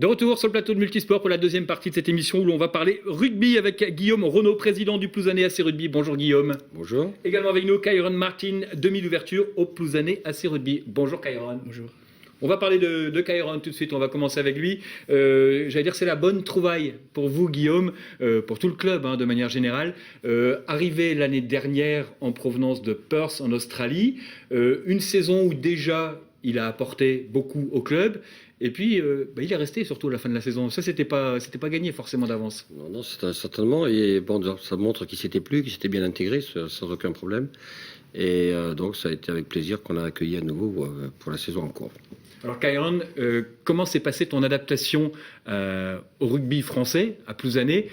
De retour sur le plateau de Multisport pour la deuxième partie de cette émission où l'on va parler rugby avec Guillaume Renaud, président du Plouzané AC Rugby. Bonjour Guillaume. Bonjour. Également avec nous, Kyron Martin, demi d'ouverture au Plouzané AC Rugby. Bonjour Kyron. Bonjour. On va parler de Kyron tout de suite, on va commencer avec lui. J'allais dire c'est la bonne trouvaille pour vous Guillaume, pour tout le club de manière générale. Arrivé l'année dernière en provenance de Perth en Australie, une saison où déjà il a apporté beaucoup au club. Et puis, il est resté surtout à la fin de la saison. Ça, c'était pas gagné forcément d'avance. Non, c'était certainement. Et bon, ça montre qu'il s'était plu, qu'il s'était bien intégré sans aucun problème. Et donc, ça a été avec plaisir qu'on l'a accueilli à nouveau pour la saison en cours. Alors, Kyron, comment s'est passée ton adaptation au rugby français à Plouzané?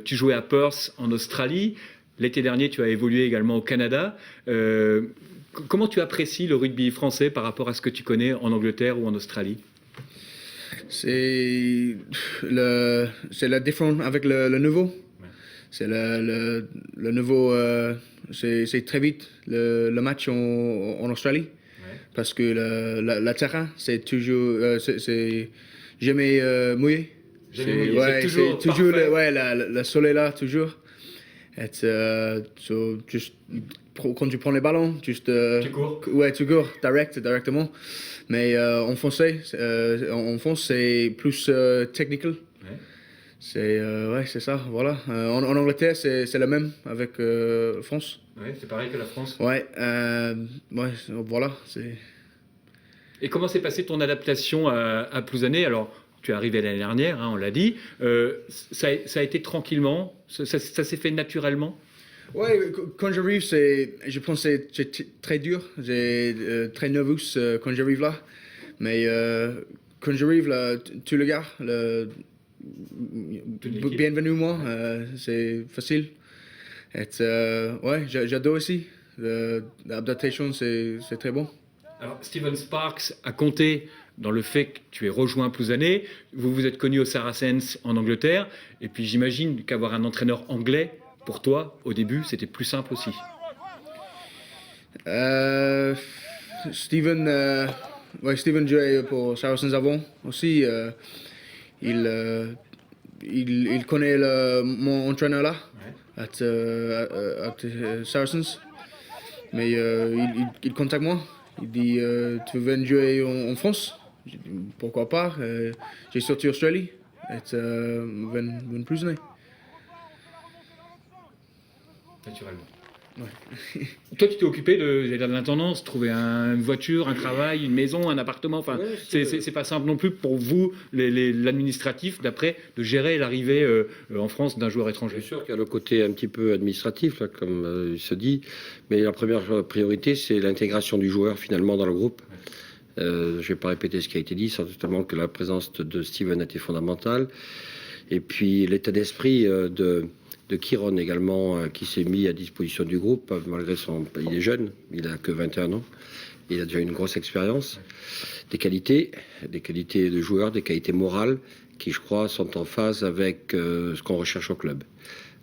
Tu jouais à Perth en Australie. L'été dernier, tu as évolué également au Canada. Comment tu apprécies le rugby français par rapport à ce que tu connais en Angleterre ou en Australie? C'est la différence avec le nouveau. Ouais. C'est le nouveau, c'est très vite le match en Australie. Ouais. Parce que le terrain, c'est toujours, c'est jamais mouillé. C'est toujours le soleil là, toujours. Juste, quand tu prends les ballons, juste tu cours. Ouais, tu cours directement. Mais en français, c'est plus technical. Ouais. C'est ça, voilà. En Angleterre, c'est le même avec France. Ouais, c'est pareil que la France. Ouais, voilà. Et comment s'est passée ton adaptation à Plouzané? Alors, tu es arrivé l'année dernière, on l'a dit. Ça a été tranquillement, ça s'est fait naturellement? Oui, quand j'arrive, je pense que c'est très dur. J'ai très nerveux quand j'arrive là. Mais quand j'arrive là, tout le gars, bienvenue moi, c'est facile. J'adore aussi. L'adaptation, c'est très bon. Alors, Steven Sparks a compté dans le fait que tu aies rejoint Plouzané. Vous vous êtes connu au Saracens en Angleterre. Et puis j'imagine qu'avoir un entraîneur anglais, pour toi, au début, c'était plus simple aussi. Steven jouait pour Saracens avant aussi. Il connaît mon entraîneur là, ouais. à Saracens. Mais il contacte moi. Il dit tu veux jouer en France? J'ai dit pourquoi pas. J'ai sorti Australie. Ven plus né. Naturellement. Ouais. Toi, tu t'es occupé de l'intendance, trouver une voiture, un travail, une maison, un appartement. Enfin, ouais, c'est pas simple non plus pour vous, l'administratif, d'après, de gérer l'arrivée en France d'un joueur étranger. Bien sûr qu'il y a le côté un petit peu administratif, là, comme il se dit, mais la première priorité, c'est l'intégration du joueur finalement dans le groupe. Ouais. Je ne vais pas répéter ce qui a été dit, certainement que la présence de Steven a été fondamentale. Et puis l'état d'esprit de Kyron également, qui s'est mis à disposition du groupe, malgré il est jeune, il n'a que 21 ans, il a déjà une grosse expérience, des qualités de joueur, des qualités morales, qui je crois sont en phase avec ce qu'on recherche au club.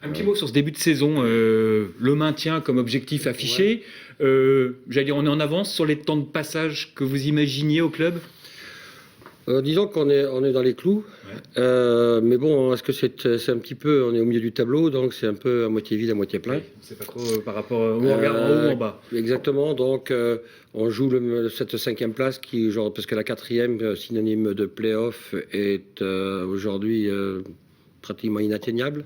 Un petit mot sur ce début de saison, le maintien comme objectif affiché, j'allais dire on est en avance sur les temps de passage que vous imaginiez au club? Disons qu'on est dans les clous, ouais. Mais bon, est-ce que c'est un petit peu, on est au milieu du tableau, donc c'est un peu à moitié vide, à moitié plein. Oui, c'est pas trop par rapport où on regarde en haut ou en bas. Exactement, donc on joue cette 5e place qui, parce que la 4e, synonyme de play-off, est aujourd'hui pratiquement inatteignable.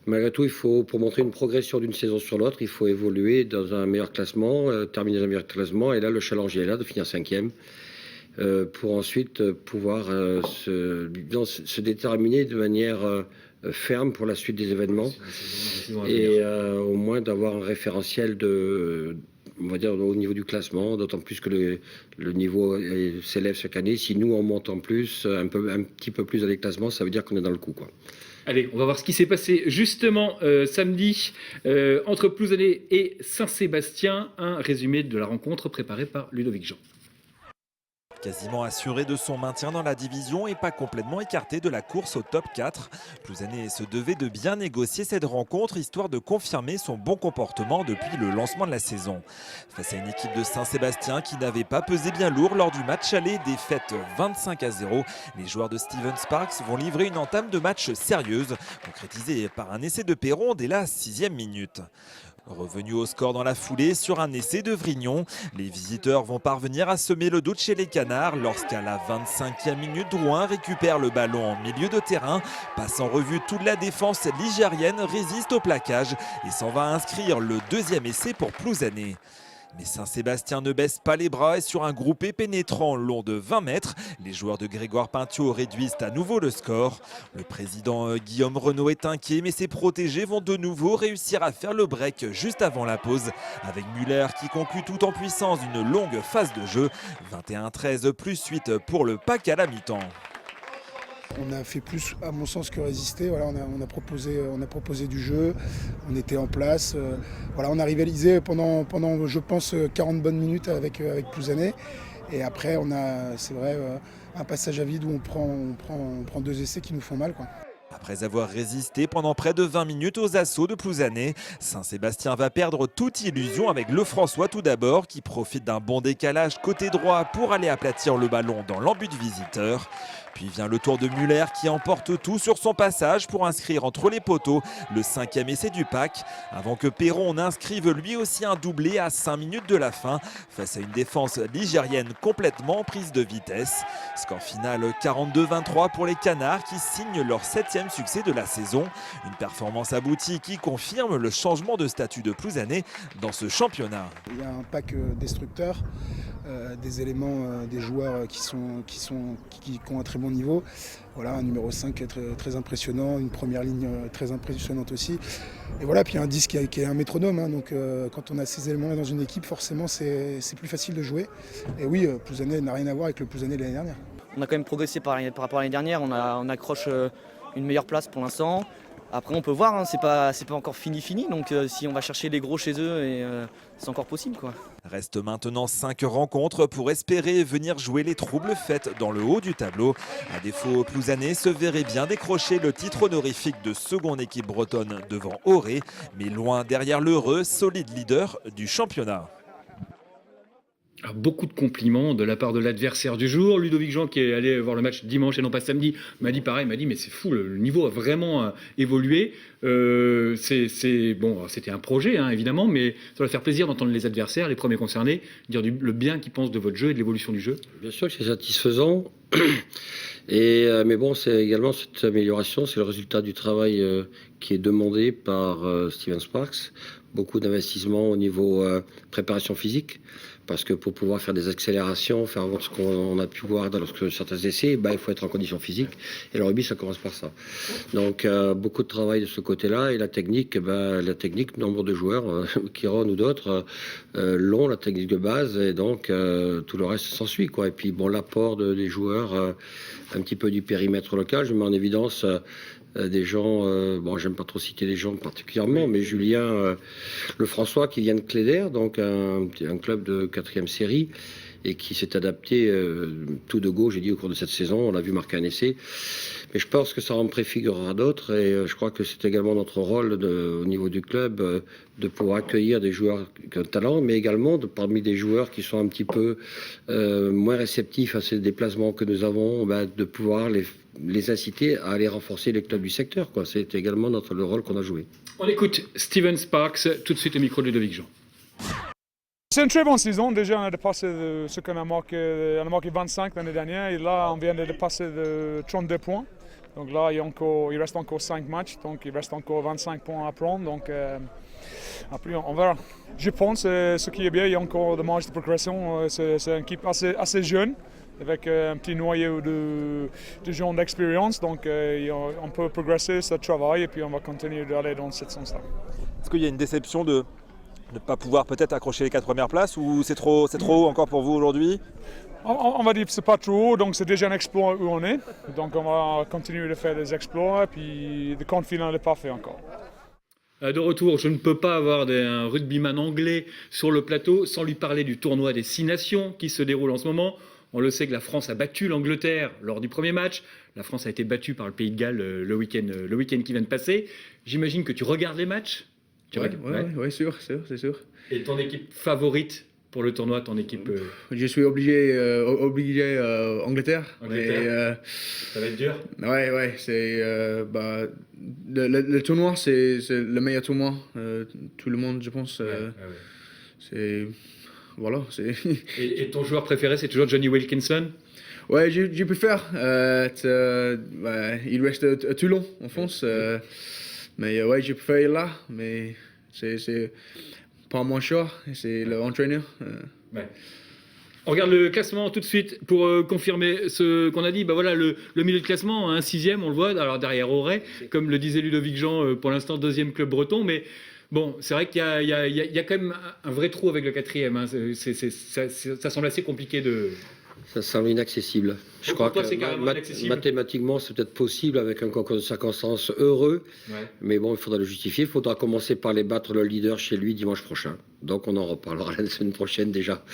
Malgré tout, pour montrer une progression d'une saison sur l'autre, il faut évoluer dans un meilleur classement, terminer dans un meilleur classement, et là le challenge est là de finir 5e. Pour ensuite pouvoir se déterminer de manière ferme pour la suite des événements et au moins d'avoir un référentiel on va dire au niveau du classement, d'autant plus que le niveau s'élève chaque année. Si nous on monte en plus, un petit peu plus dans les classements, ça veut dire qu'on est dans le coup, quoi. Allez, on va voir ce qui s'est passé justement samedi entre Plouzané et Saint-Sébastien. Un résumé de la rencontre préparée par Ludovic Jean. Quasiment assuré de son maintien dans la division et pas complètement écarté de la course au top 4. Plouzané se devait de bien négocier cette rencontre histoire de confirmer son bon comportement depuis le lancement de la saison. Face à une équipe de Saint-Sébastien qui n'avait pas pesé bien lourd lors du match aller, défaite 25-0, les joueurs de Steven Sparks vont livrer une entame de match sérieuse, concrétisée par un essai de Perron dès la 6e minute. Revenu au score dans la foulée sur un essai de Vrignon, les visiteurs vont parvenir à semer le doute chez les Canards lorsqu'à la 25e minute, Drouin récupère le ballon en milieu de terrain, passe en revue toute la défense ligérienne, résiste au plaquage et s'en va inscrire le 2e essai pour Plouzané. Mais Saint-Sébastien ne baisse pas les bras et sur un groupé pénétrant long de 20 mètres, les joueurs de Grégoire Pintio réduisent à nouveau le score. Le président Guillaume Renaud est inquiet, mais ses protégés vont de nouveau réussir à faire le break juste avant la pause, avec Muller qui conclut tout en puissance une longue phase de jeu. 21-13 plus 8 pour le PAC à la mi-temps. On a fait plus, à mon sens, que résister. Voilà, on a proposé du jeu, on était en place. Voilà, on a rivalisé pendant, je pense, 40 bonnes minutes avec Plouzané. Et après, on a, c'est vrai, un passage à vide où on prend 2 essais qui nous font mal, quoi. Après avoir résisté pendant près de 20 minutes aux assauts de Plouzané, Saint-Sébastien va perdre toute illusion avec Lefrançois tout d'abord, qui profite d'un bon décalage côté droit pour aller aplatir le ballon dans l'embut visiteur. Puis vient le tour de Muller qui emporte tout sur son passage pour inscrire entre les poteaux le 5e essai du PAC, avant que Perron inscrive lui aussi un doublé à 5 minutes de la fin, face à une défense ligérienne complètement prise de vitesse. Score final 42-23 pour les Canards qui signent leur 7e succès de la saison. Une performance aboutie qui confirme le changement de statut de Plouzané dans ce championnat. Il y a un pack destructeur, des éléments, des joueurs qui ont un très bon niveau. Voilà, un numéro 5 très impressionnant, une première ligne très impressionnante aussi. Et voilà, puis un 10 qui est un métronome. Hein, donc quand on a ces éléments-là dans une équipe, forcément c'est plus facile de jouer. Et oui, Plouzané n'a rien à voir avec le Plouzané de l'année dernière. On a quand même progressé par rapport à l'année dernière, on accroche une meilleure place pour l'instant. Après on peut voir, hein, c'est pas encore fini, donc si on va chercher les gros chez eux, c'est encore possible, quoi. Reste maintenant 5 rencontres pour espérer venir jouer les troubles faites dans le haut du tableau. À défaut, Plouzané se verrait bien décrocher le titre honorifique de seconde équipe bretonne devant Auray, mais loin derrière l'heureux, solide leader du championnat. Beaucoup de compliments de la part de l'adversaire du jour. Ludovic Jean, qui est allé voir le match dimanche et non pas samedi, m'a dit pareil, mais c'est fou, le niveau a vraiment évolué. C'était un projet, hein, évidemment, mais ça va faire plaisir d'entendre les adversaires, les premiers concernés, dire le bien qu'ils pensent de votre jeu et de l'évolution du jeu. Bien sûr que c'est satisfaisant. Mais bon, c'est également cette amélioration, c'est le résultat du travail qui est demandé par Steven Sparks. Beaucoup d'investissements au niveau préparation physique, parce que pour pouvoir faire des accélérations, faire ce qu'on a pu voir dans certains essais, il faut être en condition physique. Et le rugby, ça commence par ça. Donc beaucoup de travail de ce côté-là. Et la technique, nombre de joueurs, Kiron ou d'autres, l'ont, la technique de base, et donc tout le reste s'ensuit, quoi. Et puis bon, l'apport des joueurs, un petit peu du périmètre local. Je mets en évidence des gens, j'aime pas trop citer des gens particulièrement, mais Julien Lefrançois qui vient de Cléder, donc un club de 4e série, et qui s'est adapté tout de go, j'ai dit, au cours de cette saison. On l'a vu marquer un essai. Mais je pense que ça en préfigurera d'autres, et je crois que c'est également notre rôle au niveau du club de pouvoir accueillir des joueurs qui ont talent, mais également parmi des joueurs qui sont un petit peu moins réceptifs à ces déplacements que nous avons, de pouvoir les inciter à aller renforcer les clubs du secteur, quoi. C'est également le rôle qu'on a joué. On écoute Steven Sparks, tout de suite au micro de Ludovic Jean. C'est une très bonne saison. Déjà, on a dépassé ce qu'on a marqué. On a marqué 25 l'année dernière, et là, on vient de dépasser de 32 points. Donc là, il reste encore 5 matchs, donc il reste encore 25 points à prendre. Donc après, on verra. Je pense que ce qui est bien, il y a encore de marge de progression. C'est une équipe assez jeune, avec un petit noyau de gens d'expérience. Donc on peut progresser ce travail, et puis on va continuer d'aller dans ce sens-là. Est-ce qu'il y a une déception de ne pas pouvoir peut-être accrocher les 4 premières places, ou c'est trop haut encore pour vous aujourd'hui? On va dire que c'est pas trop haut, donc c'est déjà un exploit où on est. Donc on va continuer de faire des exploits, et puis le compte final n'est pas fait encore. De retour, je ne peux pas avoir un rugbyman anglais sur le plateau sans lui parler du tournoi des 6 nations qui se déroule en ce moment. On le sait que la France a battu l'Angleterre lors du premier match. La France a été battue par le Pays de Galles le week-end qui vient de passer. J'imagine que tu regardes les matchs. Oui, c'est sûr. Et ton équipe favorite pour le tournoi, ton équipe Je suis obligé Angleterre. Angleterre. Ça va être dur. Ouais, c'est le tournoi, c'est le meilleur tournoi. Tout le monde, je pense. C'est voilà. Et ton joueur préféré, c'est toujours Johnny Wilkinson. Ouais, je préfère. Il reste à Toulon en France, mais ouais, je préfère là, mais c'est pas mon choix, c'est l'entraîneur. Ouais. On regarde le classement tout de suite pour confirmer ce qu'on a dit. Bah voilà, le milieu de classement, un 6e, on le voit. Alors derrière Auray, comme le disait Ludovic Jean, pour l'instant 2e club breton, mais bon, c'est vrai qu'il y a quand même un vrai trou avec le 4e. Hein. Ça semble assez compliqué de. Ça semble inaccessible. Je crois toi, que c'est carrément inaccessible. mathématiquement, c'est peut-être possible avec un concours de circonstances heureux, mais bon, il faudra le justifier. Il faudra commencer par les battre le leader chez lui dimanche prochain. Donc, on en reparlera la semaine prochaine déjà.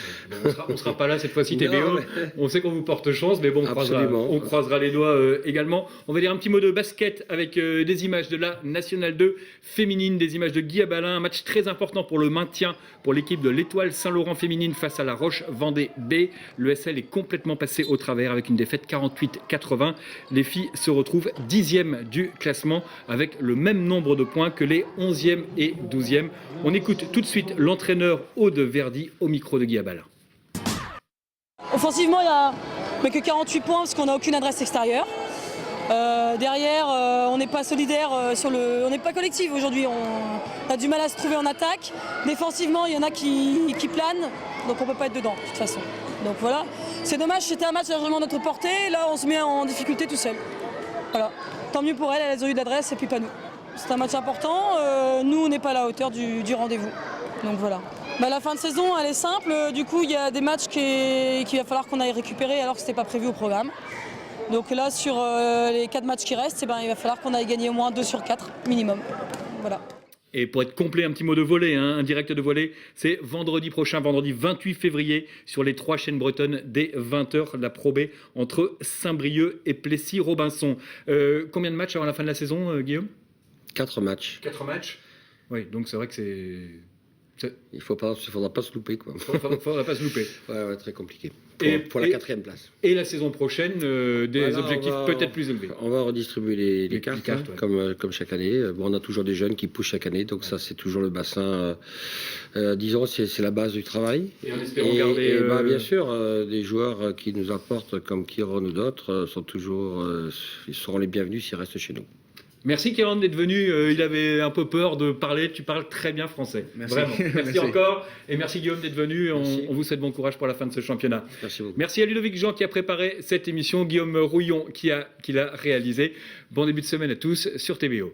Bon, on sera pas là cette fois-ci, TBO. On sait qu'on vous porte chance, mais bon, on croisera les doigts également. On va dire un petit mot de basket avec des images de la Nationale 2 féminine, des images de Guy Abalin. Un match très important pour le maintien pour l'équipe de l'Étoile Saint-Laurent féminine face à la Roche Vendée B. Le SL est complètement passé au travers avec une défaite 48-80. Les filles se retrouvent 10e du classement avec le même nombre de points que les 11e et 12e. On écoute tout de suite l'entraîneur Aude Verdi au micro de Guy Abalin. Offensivement, il n'y a que 48 points parce qu'on n'a aucune adresse extérieure. Derrière, on n'est pas solidaire, on n'est pas collectif aujourd'hui. On a du mal à se trouver en attaque. Défensivement, il y en a qui planent, donc on ne peut pas être dedans de toute façon. Donc voilà, c'est dommage, c'était un match largement à notre portée. Là, on se met en difficulté tout seul. Voilà, tant mieux pour elles ont eu de l'adresse et puis pas nous. C'est un match important. Nous, on n'est pas à la hauteur du rendez-vous. Donc voilà. La fin de saison, elle est simple. Du coup, il y a des matchs qu'il va falloir qu'on aille récupérer alors que ce n'était pas prévu au programme. Donc là, sur les 4 matchs qui restent, il va falloir qu'on aille gagner au moins 2 sur 4 minimum. Voilà. Et pour être complet, un petit mot de volley, un direct de volley, c'est vendredi prochain, vendredi 28 février, sur les 3 chaînes bretonnes, dès 20h, la Pro B entre Saint-Brieuc et Plessis-Robinson. Combien de matchs avant la fin de la saison, Guillaume ? 4 matchs. 4 matchs ? Oui, donc c'est vrai que c'est... Il ne faudra pas se louper, quoi. Il ne faudra pas se louper. Ouais, très compliqué. Pour la 4e place. Et la saison prochaine, des objectifs peut-être plus élevés. On va redistribuer les cartes, ouais. comme chaque année. Bon, on a toujours des jeunes qui poussent chaque année, donc ça, c'est toujours le bassin. Disons, c'est la base du travail. Et en espérant garder... bien sûr, des joueurs qui nous apportent, comme Kiron ou d'autres, ils seront les bienvenus s'ils restent chez nous. Merci Kéron d'être venu, il avait un peu peur de parler, tu parles très bien français. Merci. Vraiment. Merci encore et merci Guillaume d'être venu, on vous souhaite bon courage pour la fin de ce championnat. Merci beaucoup. Merci à Ludovic Jean qui a préparé cette émission, Guillaume Rouillon qui l'a réalisé. Bon début de semaine à tous sur TBO.